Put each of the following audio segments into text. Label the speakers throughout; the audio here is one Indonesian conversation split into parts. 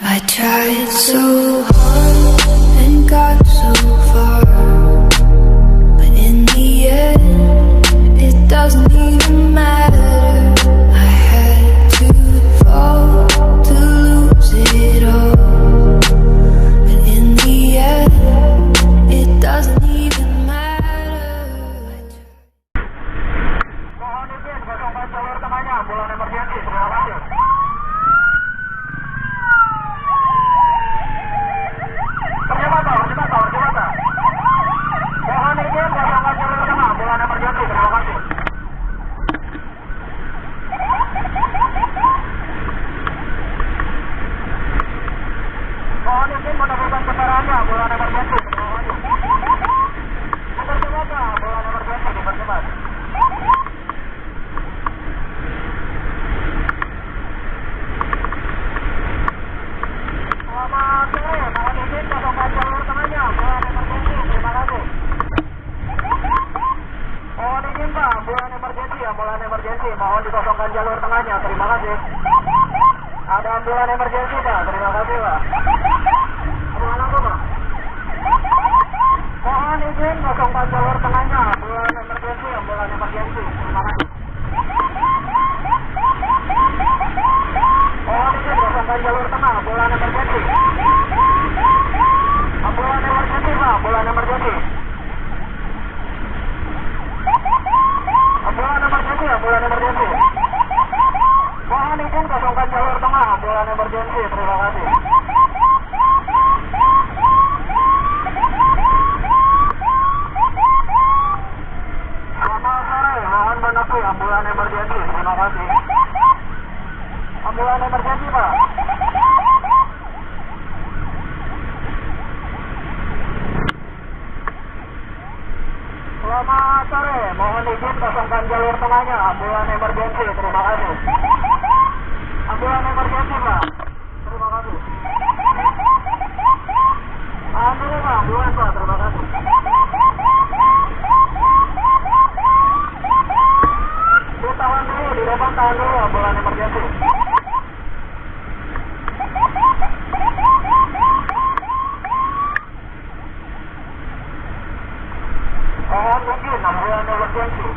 Speaker 1: I tried so hard and got so far, but in the end, it doesn't even matter. I had to fall to lose it all, but in the end, it doesn't even matter.
Speaker 2: Mohon izin kosongkan jalur tengahnya, ambulans emergensi, terima kasih. Berjabata. Mohon izin kosongkan jalur tengah, ambulans emergensi, terima kasih. Mohon izin menemukan kendaraannya, ambulans emergensi, terima kasih. Berjabata, ambulans emergensi, dipercepat. Selamat sore, mohon izin kosongkan jalur tengahnya, ambulans emergensi, terima kasih. Mohon izin Pak, ambulans emergensi, mohon dikosongkan jalur tengahnya, terima kasih. Ada ambulans emergensi Pak, terima kasih Pak. Ambulans apa Pak? Mohon izin kosongkan jalur tengahnya, ambulans emergensi, terima kasih. Mohon izin kosongkan jalur tengah, ambulans emergensi. Ambulans emergensi Pak, ambulans emergensi. Ambulans emergensi. Mohon izin kosongkan jalur tengah, ambulans emergensi, terima kasih. Selamat sore, mohon menepi ambulans emergensi, terima kasih. Ambulans emergensi Pak. Selamat sore, mohon izin kosongkan jalur tengahnya, ambulans emergensi, terima kasih. Ambulans emergensi Pak, terima kasih. Tahan dulu Pak, ambulans Pak, terima kasih. Ditahan dulu, di depan tahan dulu, ambulans emergensi. Mohon izin, ambulans emergensi.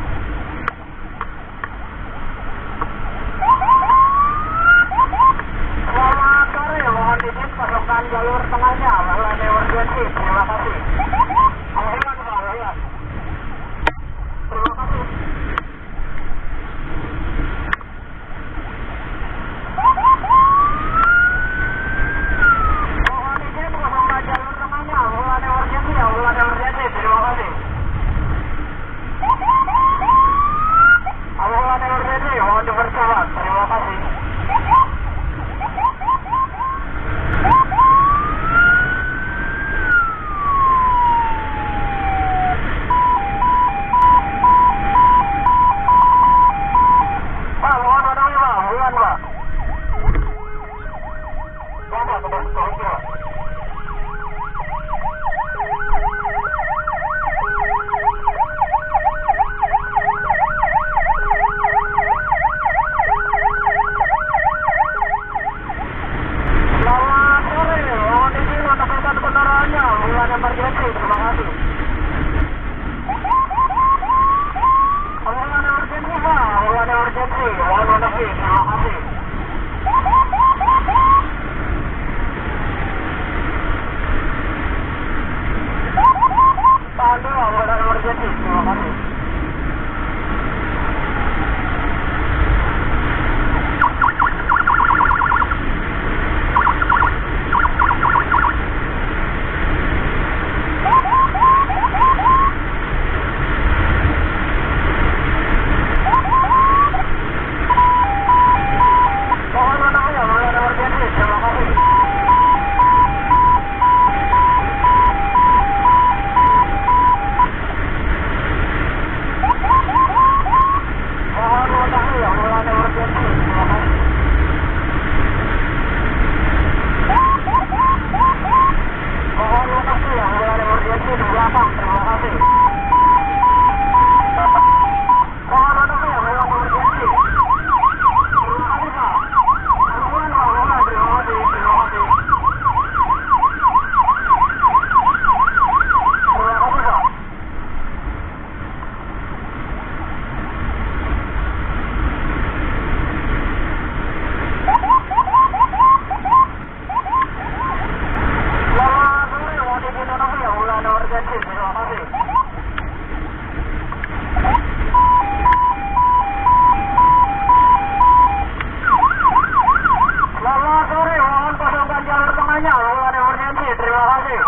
Speaker 2: tengahnya, ambulans emergency, terima kasih.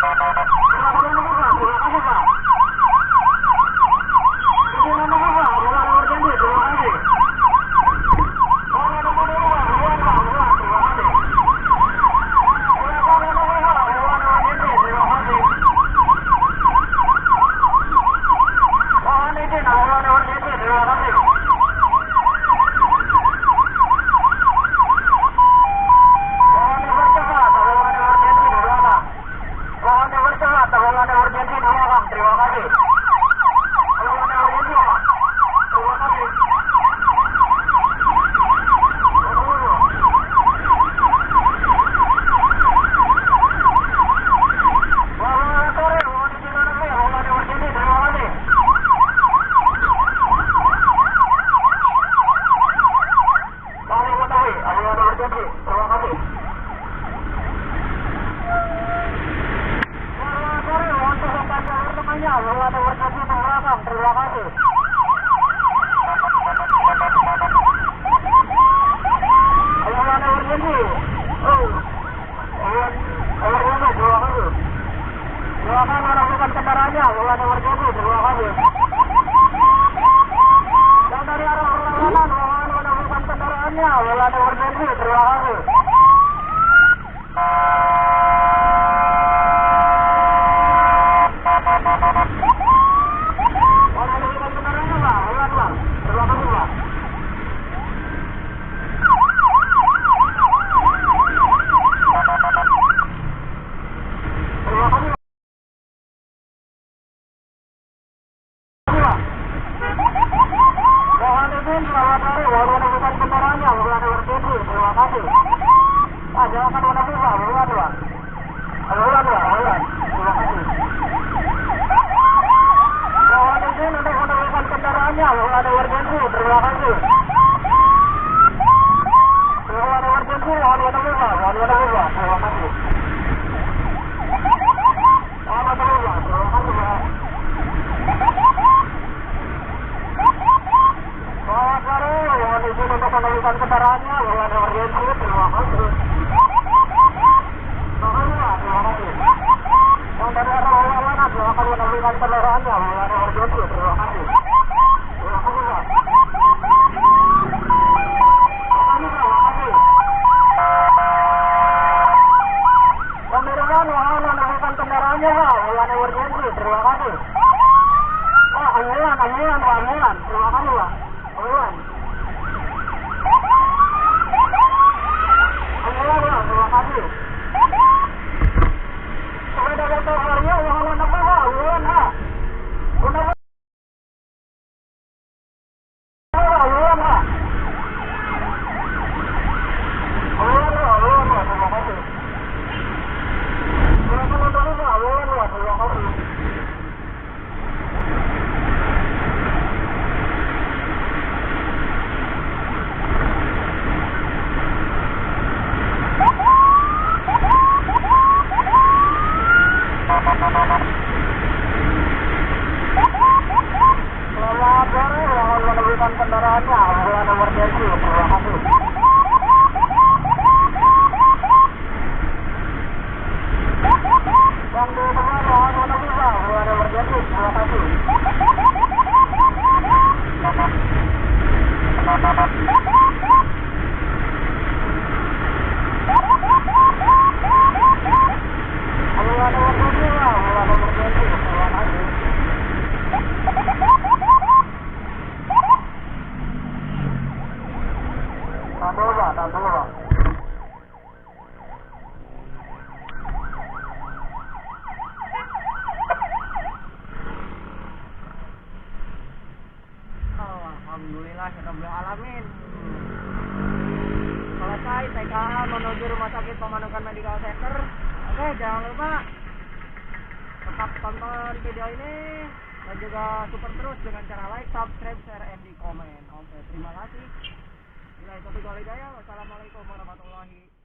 Speaker 2: Terima kasih Pak. Ini nama Pak, ambulans emergency, terima kasih. Silakan menunjukkan kendaraannya, ambulans emergency, terima kasih. Yang dari arah berlawanan, mohon menunjukkan kendaraannya, ambulans emergency, terima kasih. Mohon menunjukkan kendaraannya, Pak, ambulans, Pak. Terima kasih, Pak. Terima kasih. Mohon izin, selamat sore, mohon menunjukkan kendaraannya, ambulans emergency, terima kasih. Pak, jangan menunggu Pak, ambulans Pak. Ambulans Pak, ambulans, terima kasih. Mohon izin untuk menunjukkan kendaraannya, ambulans emergency, terima kasih. Ambulans emergency, mohon menunggu Pak, mohon menunggu Pak, terima kasih. Mohon menunggu Pak, terima kasih Pak. Selamat sore, mohon izin untuk menunjukkan kendaraannya, ambulans emergency, terima kasih. Terima kasih Pak, terima kasih. Yang dari arah berlawanan, silakan menunjukkan kendaraannya, ambulans emergency, terima kasih. Terima kasih Pak. Terima kasih. Yang dari arah mohon menunjukkan kendaraannya, Pak, ambulans emergency, terima kasih. Oh, ambulans, Pak, ambulans, terima kasih Pak. Ambulans. Ambulans Pak, terima kasih. Sepeda motor Vario, mohon menunggu Pak, ambulans Pak. Ambulans Pak. Ambulans Pak. Ambulans Pak, ambulans Pak, terima kasih. Silakan menunggu Pak, ambulans Pak, terima kasih. Selamat sore, mohon menunjukkan kendaraannya, ambulans emergency, terima kasih. Yang di depan mohon menunggu Pak, ambulans emergency, terima kasih. Ambulans emergency Pak, ambulans emergency, terima kasih. Tahan dulu Pak, tahan dulu Pak. Alhamdulillahirrabbilalamin. Selesai TKA menuju Rumah Sakit Pemanukan Medical Center. Oke, jangan lupa tetap tonton video ini dan juga support terus dengan cara like, subscribe, share, and di komen. Oke, terima kasih. Wassalamualaikum warahmatullahi wabarakatuh.